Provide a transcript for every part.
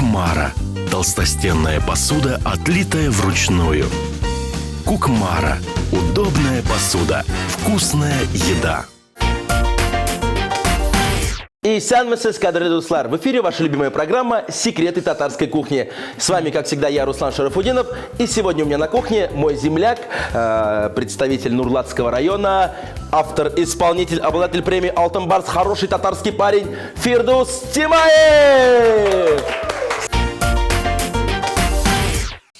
Кукмара. Толстостенная посуда, отлитая вручную. Кукмара. Удобная посуда. Вкусная еда. И сәлеметсіз, қадірлі достар. В эфире ваша любимая программа «Секреты татарской кухни». С вами, как всегда, я, Руслан Шарафудинов. И сегодня у меня на кухне мой земляк, представитель Нурлатского района, автор, исполнитель, обладатель премии «Алтын Барс», хороший татарский парень Фирдус Тимаев.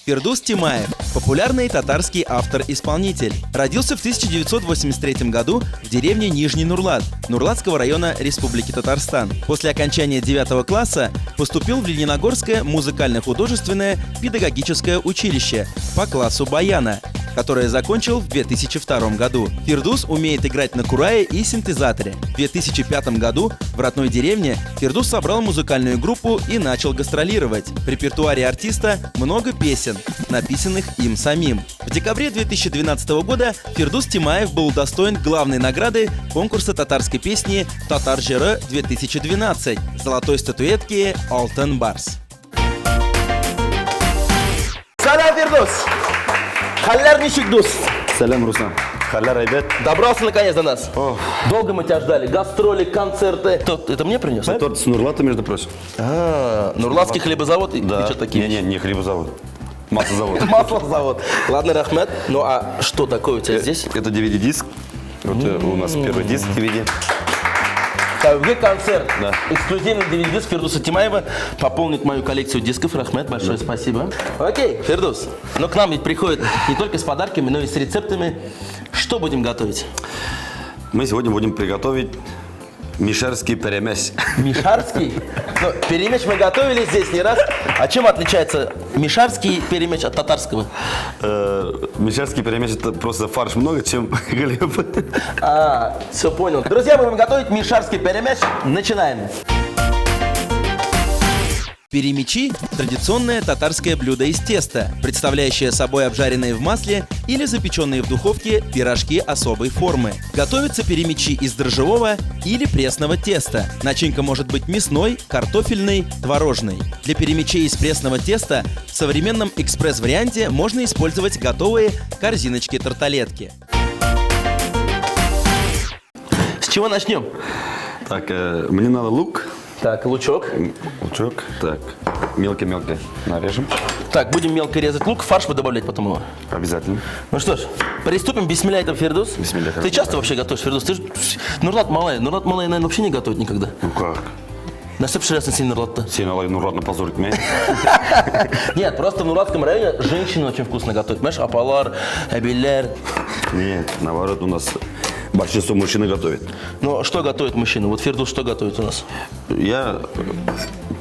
Фирдус Тимаев – популярный татарский автор-исполнитель. Родился в 1983 году в деревне Нижний Нурлат, Нурлатского района Республики Татарстан. После окончания 9 класса поступил в Лениногорское музыкально-художественное педагогическое училище по классу баяна, которое закончил в 2002 году. Фирдус умеет играть на курае и синтезаторе. В 2005 году в родной деревне Фирдус собрал музыкальную группу и начал гастролировать. В репертуаре артиста много песен, написанных им самим. В декабре 2012 года Фирдус Тимаев был удостоен главной награды конкурса татарской песни «Татар Жыры-2012» золотой статуэтки «Алтын Барс». Салам, Фирдус! Халляр ничек, дус? Салям, Руслан. Халляр, ребят. Добрался наконец до нас. О. Долго мы тебя ждали. Гастроли, концерты. Это мне принес? Торт с Нурлата, между прочим. Нурлатский хлебозавод и что такие? Не хлебозавод. Маслозавод. Маслозавод. Ладно, Рахмет. Ну а что такое у тебя здесь? Это DVD-диск. Вот у нас первый диск DVD. Концерт. Да. Эксклюзивный DVD-диск Фирдуса Тимаева пополнит мою коллекцию дисков. Рахмет, большое спасибо. Окей, Фирдус. Но к нам ведь приходят не только с подарками, но и с рецептами. Что будем готовить? Мы сегодня будем приготовить мишарский перемесь. Мишарский? Ну, перемесь мы готовили здесь не раз. А чем отличается мишарский перемесь от татарского? Мишарский перемесь — это просто фарш много, чем хлеб. Все понял. Друзья, мы будем готовить мишарский перемесь. Начинаем. Перемечи – традиционное татарское блюдо из теста, представляющее собой обжаренные в масле или запеченные в духовке пирожки особой формы. Готовятся перемечи из дрожжевого или пресного теста. Начинка может быть мясной, картофельной, творожной. Для перемечей из пресного теста в современном экспресс-варианте можно использовать готовые корзиночки-тарталетки. С чего начнем? Так, мне надо лук. Так, лучок. Лучок. Так, мелко-мелко нарежем. Так, будем мелко резать лук, фарш вы добавлять потом его. Обязательно. Ну что ж, приступим. Бисмилляй, там, Фирдус. Бисмилляй. Ты часто вообще готовишь, Фирдус? Ты же Нурлат малая, наверное, вообще не готовит никогда. Ну как? Наступший раз на сей Нурлат-то. Сей Нурлат позорит меня. Нет, просто в Нурлатском районе женщины очень вкусно готовят. Понимаешь, апалар, абилляр. Нет, наоборот, у нас большинство мужчин готовит. Ну, что готовит мужчина? Вот Фирдус что готовит у нас? Я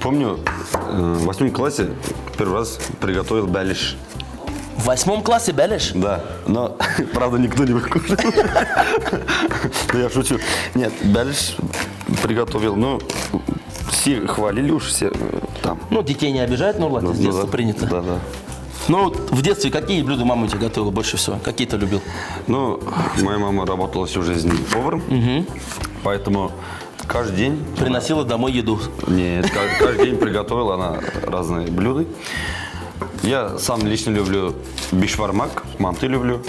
помню, в 8 классе первый раз приготовил бәлиш. В 8 классе бәлиш? Да, но, правда, никто не выкушал. Я шучу. Нет, бәлиш приготовил, но все хвалили уж, все там. Ну, детей не обижают, Нурлат, с детства принято. Да. Ну, в детстве какие блюда мама у тебя готовила больше всего? Какие ты любил? Ну, моя мама работала всю жизнь поваром, поэтому каждый день... Приносила домой еду? Нет, каждый день приготовила она разные блюда. Я сам лично люблю бишвармак, манты люблю.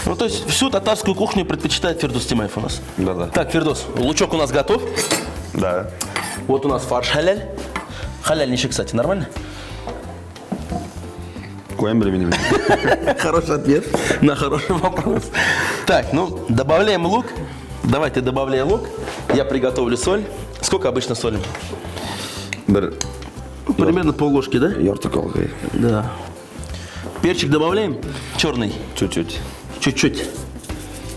Ну, то есть всю татарскую кухню предпочитает Фирдус Тимаев у нас? Да. Так, Фирдус, лучок у нас готов. Да. Вот у нас фарш халяль. Халяльничек, кстати, нормально? Коем временем. Хороший ответ на хороший вопрос. Так, ну, добавляем лук. Давай ты добавляй лук. Я приготовлю соль. Сколько обычно соли? Примерно пол-ложки, да? Йортиколкой. Да. Перчик добавляем? Черный? Чуть-чуть. Чуть-чуть.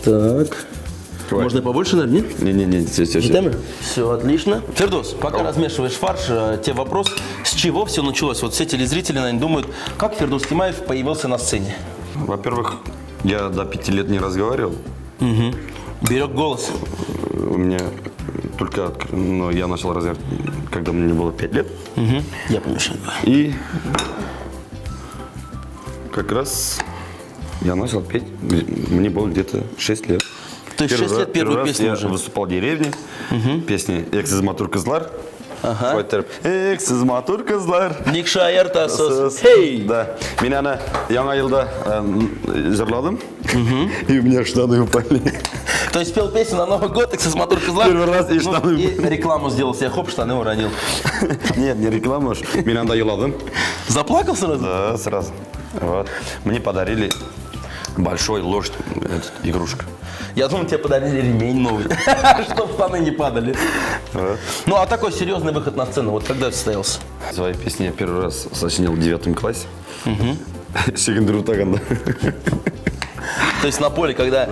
Так. Хватит. Можно побольше, наверное, нет? Не, все. Все отлично. Фирдус, пока размешиваешь фарш, тебе вопрос, с чего все началось? Вот все телезрители, наверное, думают, как Фирдус Тимаев появился на сцене? Во-первых, я до 5 лет не разговаривал. Берег голос. У меня только, я начал разговаривать, когда мне было 5 лет. Я помню, что это. И как раз я начал петь, мне было где-то 6 лет. То есть 6 лет первую раз песню я уже. выступал в деревне, песни «Эксиз матур кызлар». «Эксиз матур кызлар». Ник шайыр тасос. Хей! Да. Мен ана яңа жылда жырладым, и у меня штаны упали. То есть пел песню на Новый год, «Эксиз матур кызлар». Первый раз и штаны И рекламу сделал себе, хоп, штаны уронил. Нет, не реклама уж. Мен анда йыладым. Заплакал сразу? Да, сразу. Вот. Мне подарили большой лошадь, игрушка. Я думал, тебе подарили ремень новый, чтобы штаны не падали. Вот. Ну, а такой серьезный выход на сцену, вот когда это состоялся? Свои песни я первый раз сочинил в 9 классе. Шегендеру таганда. То есть на поле, когда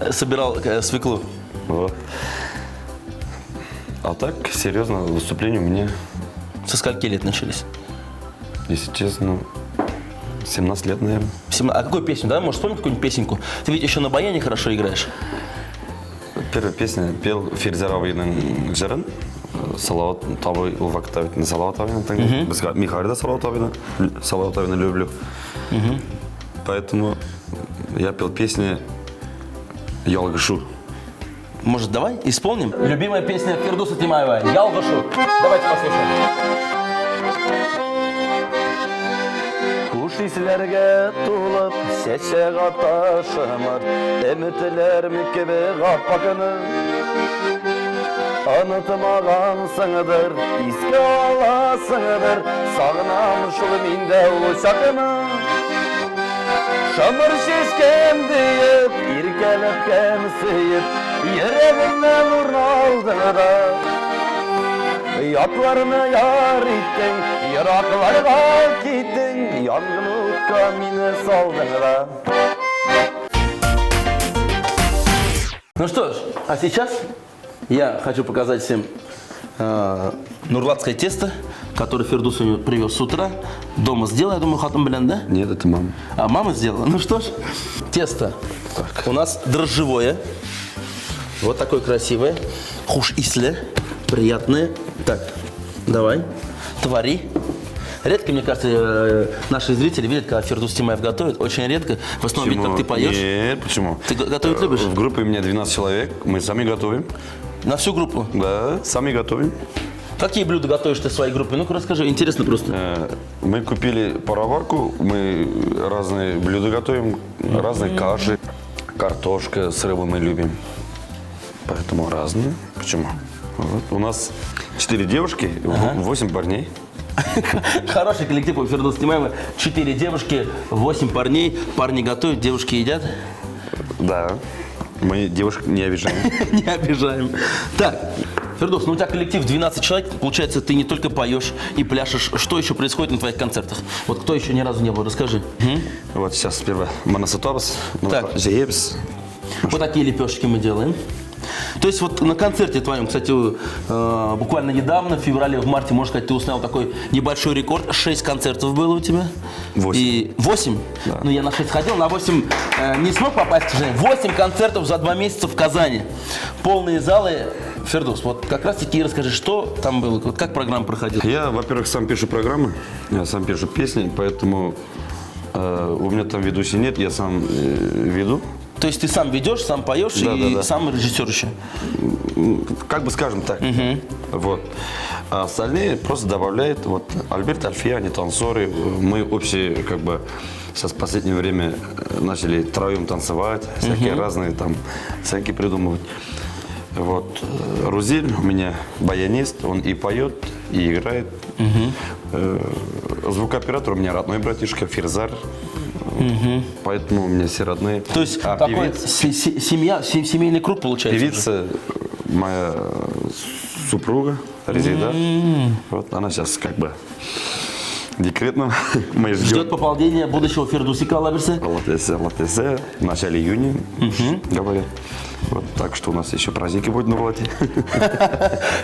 собирал свеклу. Вот. А так, серьезно, выступления у меня, Со скольки лет начались? если честно, 17 лет, наверное. А какую песню, да? Можешь вспомнить какую-нибудь песенку? Ты ведь еще на баяне хорошо играешь. Первая песня пел Ферзя Рабиның жырын. Салават табы ул вакытта бит Салават табыны тыңдым. Бизге Михаил да Салават табыны люблю. Поэтому я пел песни «Ялгышу». Может, давай исполним? Любимая песня Фирдуса Тимаева «Ялгышу». Давайте послушаем. Kuş islerge tulup seçe taşımır Ümitler gibi kapakını Anıtmağan sınıdır, iske alasınıdır Sağınamışım inde uçakını Şamır şişkem deyip, irkelip kemsiyip Yüreğimden vurnaldın da Yatlarını yar ettin, yıraklarga gittin Yangınlıkka meni saldın da Ну что ж, а сейчас я хочу показать всем нурлатское тесто, которое Фирдус привез с утра. Дома сделал, я думаю, хатам белян, да? Нет, это мама. А мама сделала. Ну что ж, тесто у нас дрожжевое. Вот такое красивое. Хуш исле. Приятное. Так, давай. Твори. Редко, мне кажется, наши зрители видят, когда Фирдус Тимаев готовит. Очень редко. В основном видят, как ты поешь. Нет, почему? Ты готовить любишь? В группе у меня 12 человек, мы сами готовим. На всю группу? Да, сами готовим. Какие блюда готовишь ты в своей группе? Ну-ка расскажи, интересно просто. Мы купили пароварку, мы разные блюда готовим, разные каши. Картошка с рыбой мы любим. Поэтому разные. Почему? Вот. У нас 4 девушки, 8 парней. Хороший коллектив у Фирдуса Тимаева. 4 девушки, 8 парней. Парни готовят, девушки едят. Да, мы девушек не обижаем. Не обижаем. Так, Фирдус, ну у тебя коллектив 12 человек. Получается, ты не только поешь и пляшешь. Что еще происходит на твоих концертах? Вот кто еще ни разу не был, расскажи. Вот сейчас сперва Манасатабас, Так. Жеебс. Вот такие лепешки мы делаем. То есть вот на концерте твоем, кстати, буквально недавно, в феврале, в марте, можно сказать, ты установил такой небольшой рекорд. 6 концертов было у тебя. 8. И 8? Да. Ну, я на 6 ходил, на 8 не смог попасть, к сожалению. 8 концертов за 2 месяца в Казани. Полные залы. Фирдус, вот как раз таки расскажи, что там было, вот как программа проходила? Я, во-первых, сам пишу программы, я сам пишу песни, поэтому у меня там ведущий нет, я сам веду. То есть ты сам ведешь, сам поешь и сам режиссер еще? Как бы скажем так. Вот. А остальные просто добавляют. Вот Альберт, Альфия, они танцоры. Мы общие, как бы, сейчас в последнее время начали троем танцевать, всякие разные там сценки придумывать. Вот. Рузель у меня баянист, он и поет, и играет. Звукооператор у меня родной братишка Фирзар. Поэтому у меня все родные. То есть такой семья, семейный круг получается? Певица, моя супруга Резида. Вот она сейчас как бы декретном. Мы Ждет пополнения будущего Фирдусика Лаберса? Латесе в начале июня, говорят. Вот, так что у нас еще праздники будут на Нурлате.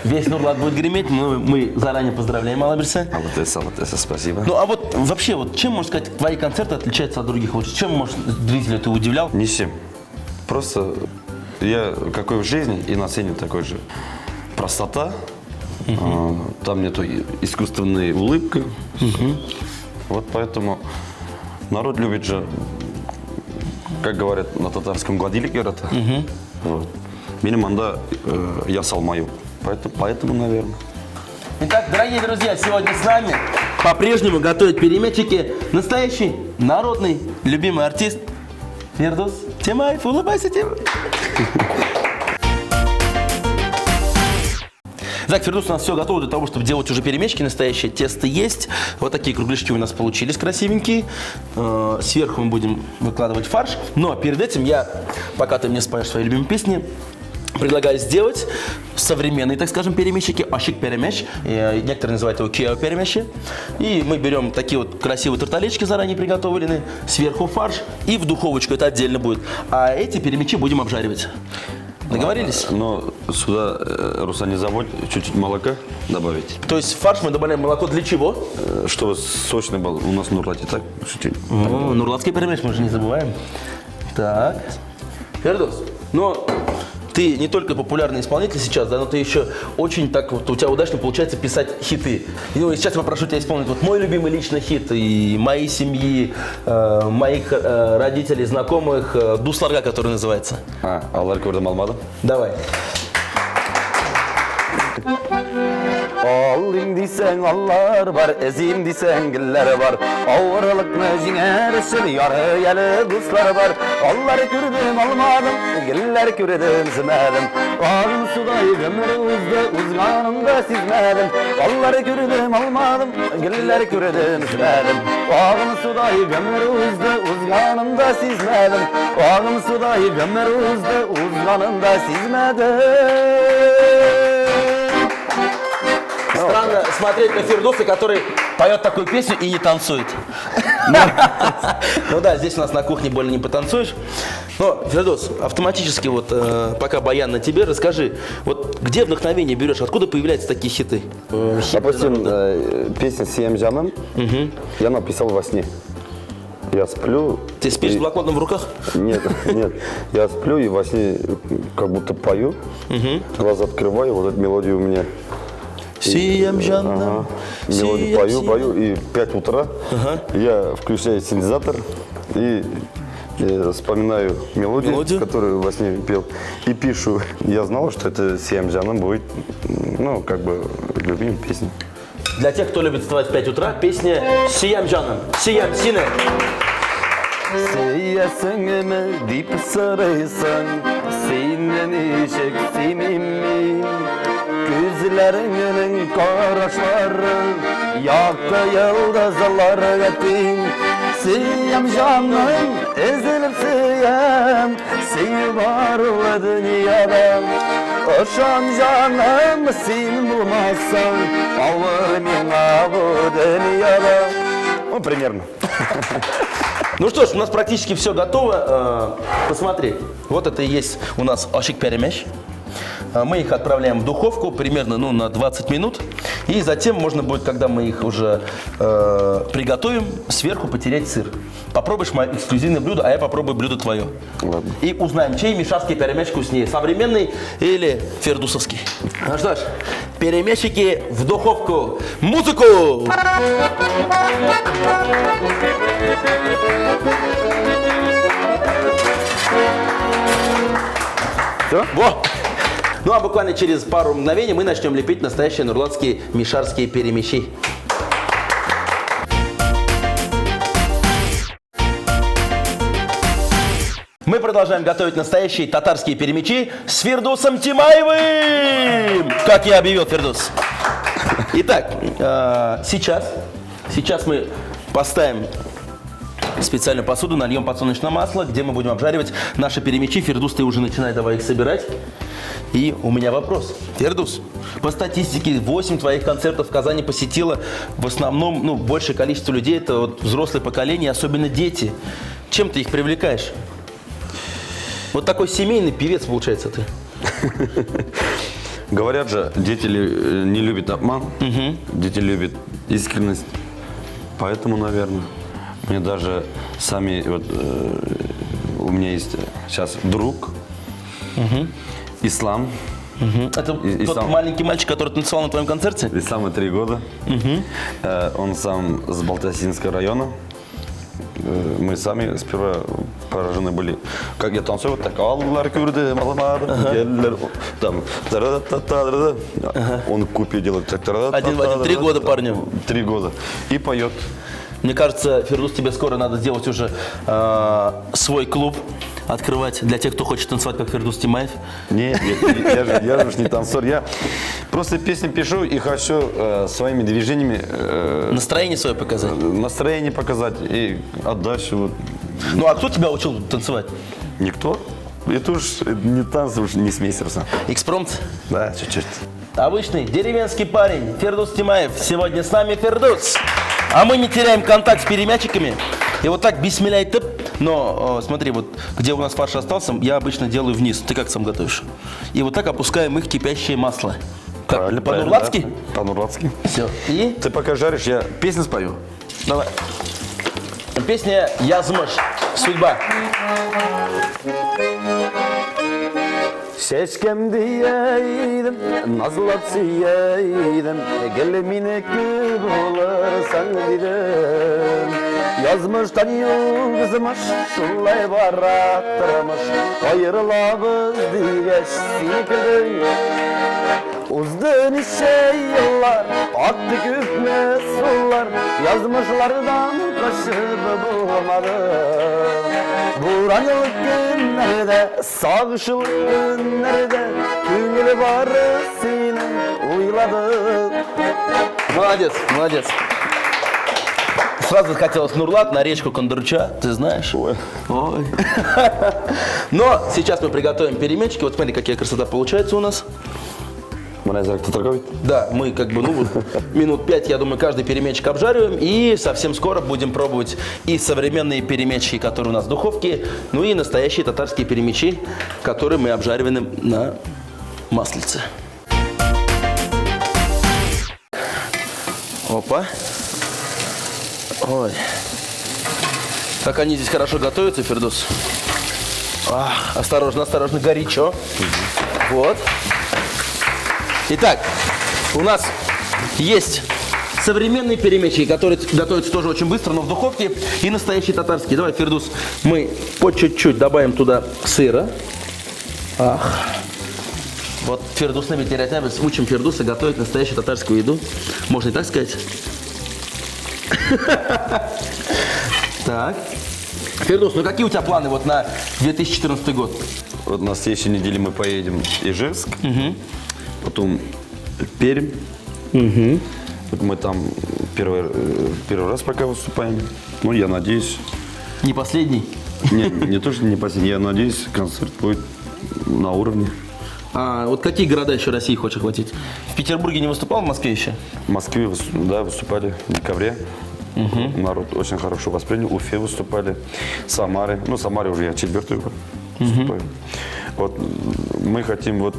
Весь Нурлат будет греметь, мы заранее поздравляем Алаберса. Латесе, спасибо. Ну а вот вообще, вот чем, можно сказать, твои концерты отличаются от других? Вот чем, может, зрителя ты удивлял? Ничем. Просто я какой в жизни и на сцене такой же. Простота, там нету искусственной улыбки. Вот поэтому народ любит же, как говорят на татарском, гладили говорят. Вот. Менің анда я салмаю. Поэтому, наверное. Итак, дорогие друзья, сегодня с нами по-прежнему готовят переметчики настоящий, народный, любимый артист Фирдус Тимаев. Улыбайся, Тимаев. Так, Фирдус, у нас все готово для того, чтобы делать уже перемечки настоящие. Тесто есть. Вот такие кругляшки у нас получились красивенькие. Сверху мы будем выкладывать фарш. Но перед этим я, пока ты мне споешь свои любимые песни, предлагаю сделать современные, так скажем, перемещики, ашик перемещ. Некоторые называют его кео перемещи. И мы берем такие вот красивые тарталетчики заранее приготовленные, сверху фарш и в духовочку, это отдельно будет. А эти перемещи будем обжаривать. Договорились? Но сюда, Руслан, не забудь чуть-чуть молока добавить. То есть в фарш мы добавляем молоко для чего? Чтобы сочный был. У нас в Нурлате так? Чуть-чуть. Нурлатский перемещ, мы же не забываем. Так. Фирдус, но ты не только популярный исполнитель сейчас, да, но ты еще очень так вот, у тебя удачно получается писать хиты. И, ну, и сейчас я попрошу тебя исполнить вот мой любимый личный хит и моей семьи, моих родителей, знакомых, Дусларга, который называется. Аллар көрдім алмадым. Давай. Olding desen allar var, ezim desen giller var. Ağırlıklı jinersin, yarı yalı dostlar var. Allar kürdüm almadım, giller kürdüm zımedim. Ağın suday ömrü uzdu, uzganımda sizmedim. Allar kürdüm almadım, giller kürdüm zımedim. Ağın suday ömrü uzdu, uzganımda sizmedim. Ağın suday ömrü uzdu, uzganımda sizmedim. Странно смотреть на Фирдуса, который поет такую песню и не танцует. Ну да, здесь у нас на кухне больно не потанцуешь. Но, Фирдус, автоматически вот, пока баян на тебе, расскажи, вот где вдохновение берешь, откуда появляются такие хиты? Допустим, песня «Сиям Жаном» я написал во сне. Я сплю. Ты спишь с блокнотом в руках? Нет, нет. Я сплю и во сне как будто пою. Глаза открываю, вот эту мелодию у меня. Сиям жаном. Мелодию пою, и в 5 утра я включаю синтезатор и вспоминаю мелодию, которую во сне пел, и пишу. Я знал, что это «Сиям жаном» будет, ну, как бы, любимая песня. Для тех, кто любит вставать в 5 утра, песня «Сиям жаном». Сиям, сине. Seyesengime dip sarıysan, senden işek sinimi. Gözlerinin karaşları, yaktı yıldızlar ettin. Siyem canım, ezilip siyem, seni varlı dünyada. Oşan canım, sen bulmazsan, alır mina bu dünyada. Ну, примерно. Ну что ж, у нас практически все готово. Посмотри, вот это и есть у нас ашик перемеш. Мы их отправляем в духовку примерно на 20 минут. И затем можно будет, когда мы их уже приготовим, сверху потереть сыр. Попробуешь мое эксклюзивное блюдо, а я попробую блюдо твое. Ладно. И узнаем, чей мишарский перемеш вкуснее, современный или фирдусовский. Ну что ж, перемешики в духовку. Музыку! Все? Во! Ну а буквально через пару мгновений мы начнем лепить настоящие нурлатские мишарские перемещи. Мы продолжаем готовить настоящие татарские перемечи с Фирдусом Тимаевым! Как я объявил, Фирдус. Итак, сейчас мы поставим специальную посуду, нальем подсолнечное масло, где мы будем обжаривать наши перемечи. Фирдус, ты уже начинай давай их собирать. И у меня вопрос. Фирдус, по статистике 8 твоих концертов в Казани посетило в основном большее количество людей. Это вот взрослое поколение, особенно дети. Чем ты их привлекаешь? Вот такой семейный певец, получается, ты. Говорят же, дети не любят обман, дети любят искренность. Поэтому, наверное, мне даже сами, вот, у меня есть сейчас друг, Ислам. Это тот маленький мальчик, который танцевал на твоем концерте? Исламу 3 года. Он сам с Балтасинского района. мы сами сперва поражены были. Как я танцую, вот так, Аллар кюрдем, алмадым, там, та-ра-та-та-та-та. Он купе делает так, та-ра-та-та-та-та. Один в один, 3 года парню. 3 года. И поет. Мне кажется, Фирдус, тебе скоро надо сделать уже свой клуб, открывать для тех, кто хочет танцевать, как Фирдус Тимаев. Нет, я же не танцор. Я просто песни пишу и хочу своими движениями Настроение свое показать. настроение показать и отдачу. Вот. Ну, а кто тебя учил танцевать? Никто. Это уж не танцы, уж не смейся. Экспромт? Да, чуть-чуть. Обычный деревенский парень Фирдус Тимаев. Сегодня с нами Фирдус. А мы не теряем контакт с перемячиками. И вот так бисмилляй тып. Но смотри, вот где у нас фарш остался, я обычно делаю вниз. Ты как сам готовишь? И вот так опускаем их в кипящее масло. Как, Правильно, по-нурлацки? правильно, да. По-нурлацки. Все. И Ты пока жаришь, я песню спою. давай. Песня «Язмыш». Судьба. Şeşkemdi yeydim, nazlap siyeydim, gelminek mi bulursan dedim. Yazmıştan yıldızmış, şullay barattırmış, ayrılabız diye sikildin. Uzdu nice yıllar, attı küfme sular, yazmışlardan kaşıp bulmadım. Buranılık günlerde, sağışılık günlerde, Tüngülü barı seni uyladım. Молодец, молодец. Сразу хотелось Нурлат на речку Кондорча, ты знаешь? Ой. Ой. Но сейчас мы приготовим переменчики. Вот смотри, какая красота получается у нас. Кто торговит? Да, мы как бы, вот, минут 5, я думаю, каждый переменчик обжариваем. И совсем скоро будем пробовать и современные перемечи, которые у нас в духовке, ну и настоящие татарские перемечи, которые мы обжариваем на маслице. Опа. Ой. Как они здесь хорошо готовятся, Фирдус. Осторожно, осторожно, горячо. Вот. Итак, у нас есть современные перемечи, которые готовятся тоже очень быстро, но в духовке, и настоящие татарские. Давай, Фирдус, мы по чуть-чуть добавим туда сыра. Вот Фирдус на ветеринарии учим Фирдуса готовить настоящую татарскую еду. Можно и так сказать. Так. Фирдус, ну какие у тебя планы вот на 2014 год? Вот на следующей неделе мы поедем в Ижевск, потом Пермь. Вот мы там первый раз пока выступаем. Ну, я надеюсь. Не последний? Не то, что не последний. Я надеюсь, концерт будет на уровне. А вот какие города еще России хочешь охватить? В Петербурге не выступал, в Москве еще? В Москве, да, выступали в декабре. Народ очень хорошо воспринял. В Уфе выступали. Самары. Ну, в Самаре уже я 4-й год выступаю. Вот мы хотим вот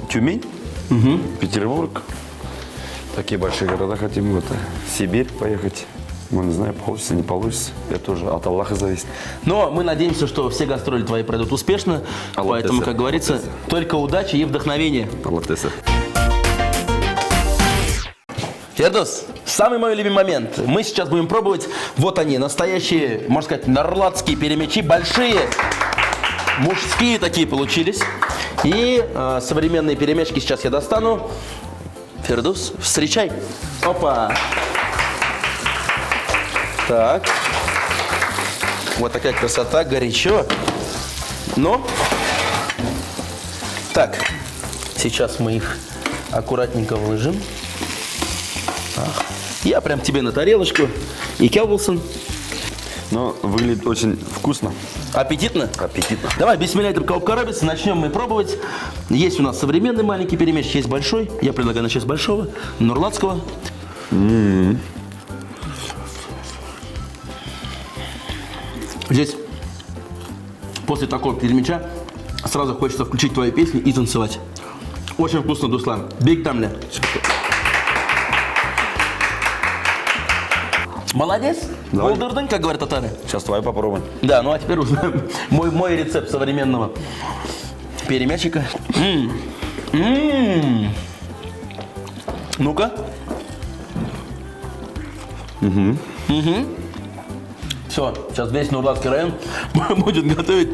Тюмень, Петербург. Такие большие города хотим. Вот Сибирь поехать. Ну, не знаю, получится, не получится. Это уже от Аллаха зависит. Но мы надеемся, что все гастроли твои пройдут успешно. Поэтому, как говорится, только удачи и вдохновение. Фирдус, самый мой любимый момент. Мы сейчас будем пробовать, вот они, настоящие, можно сказать, нурлатские перемечи, большие, мужские такие получились. И современные перемечки сейчас я достану. Фирдус, встречай. Опа. Так. Вот такая красота, горячо. Но. Так. Сейчас мы их аккуратненько выложим. Я прям тебе на тарелочку. И Келвилсон. Но выглядит очень вкусно. Аппетитно? Аппетитно. Давай, бисмилляй коробец, начнем мы пробовать. Есть у нас современный маленький перемещ, есть большой. Я предлагаю начать с большого, нурлатского. Здесь после такого перемеча сразу хочется включить твои песни и танцевать. Очень вкусно, Дуслан. Биг тамля. Молодец. Давай. Болдырдың, как говорят татары. Сейчас твоя попробуем. Да, ну а теперь узнаем мой рецепт современного перемячика. Ну-ка. Все, сейчас весь Нурлатский район будет готовить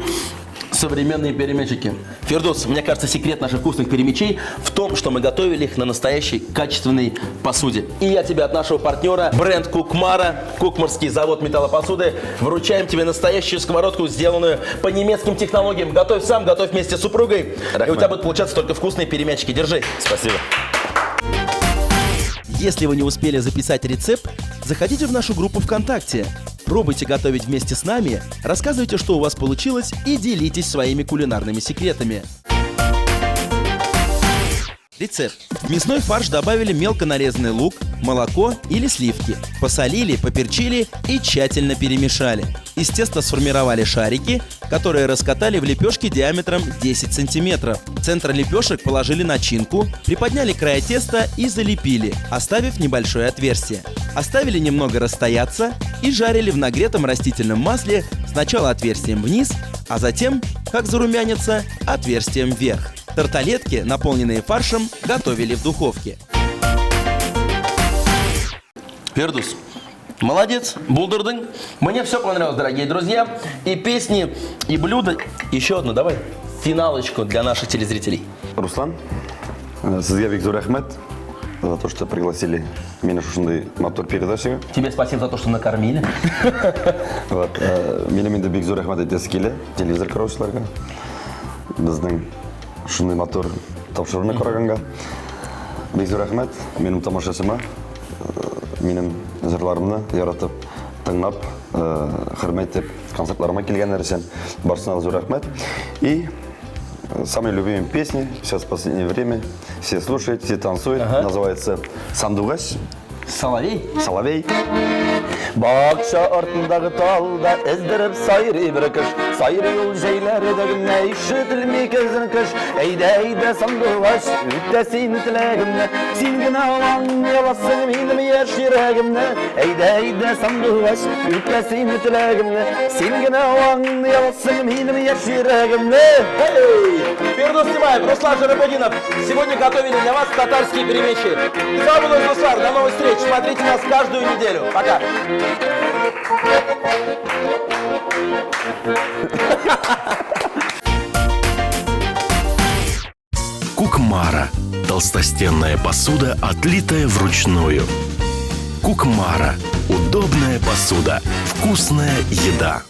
современные перемечики. Фирдус, мне кажется, секрет наших вкусных перемечей в том, что мы готовили их на настоящей качественной посуде. И я тебе от нашего партнера, бренд Кукмара, Кукмарский завод металлопосуды, вручаем тебе настоящую сковородку, сделанную по немецким технологиям. Готовь сам, готовь вместе с супругой. И у тебя будут получаться только вкусные перемячики. Держи. Спасибо. Если вы не успели записать рецепт, заходите в нашу группу ВКонтакте. Пробуйте готовить вместе с нами, рассказывайте, что у вас получилось, и делитесь своими кулинарными секретами. Рецепт. В мясной фарш добавили мелко нарезанный лук, молоко или сливки. Посолили, поперчили и тщательно перемешали. Из теста сформировали шарики, которые раскатали в лепешки диаметром 10 сантиметров. В центр лепешек положили начинку, приподняли края теста и залепили, оставив небольшое отверстие. Оставили немного расстояться и жарили в нагретом растительном масле сначала отверстием вниз, а затем, как зарумянится, отверстием вверх. Тарталетки, наполненные фаршем, готовили в духовке. Фирдус, молодец, булдырдың. Мне все понравилось, дорогие друзья. И песни, и блюда. Еще одну, давай, финалочку для наших телезрителей. Руслан, сізге бек зор рахмет за то, что пригласили меня ушундай мотор передачаға. Тебе спасибо за то, что накормили. Вот, менің енді бек зор рахмет етесі келі телевизор қараушыларға. Біздің ушундай мотор тапшырыны қарағанға. Бек зор рахмет менің тамашашыма, менің жырларымны яратып, тыңлап, хөрмәт етіп, концертларыма келгендер үшін барысына зор рахмет. И самые любимые песни сейчас в последнее время все слушают, все танцуют. Называется «Сандуғаш». Соловей. Соловей. Бақша артындағы талда іздіріп сайрый бір кіш, сайрый ол жайлардығына ишітілмей кезін кіш. Әйді сандуғаш, үтті сені тілегімні, сен гіна оған еласың менің еш жүрегімні. Әйді сандуғаш, үтті сені тілегімні, сен гіна оған еласың менің еш жүрегімні. Фирдус Тимаев, Руслан Шарапудинов. Сегодня готовили для вас татарские перемечи. С вами был Руслан. До новых встреч. Смотрите нас каждую неделю. Пока. Кукмара. Толстостенная посуда, отлитая вручную. Кукмара. Удобная посуда. Вкусная еда.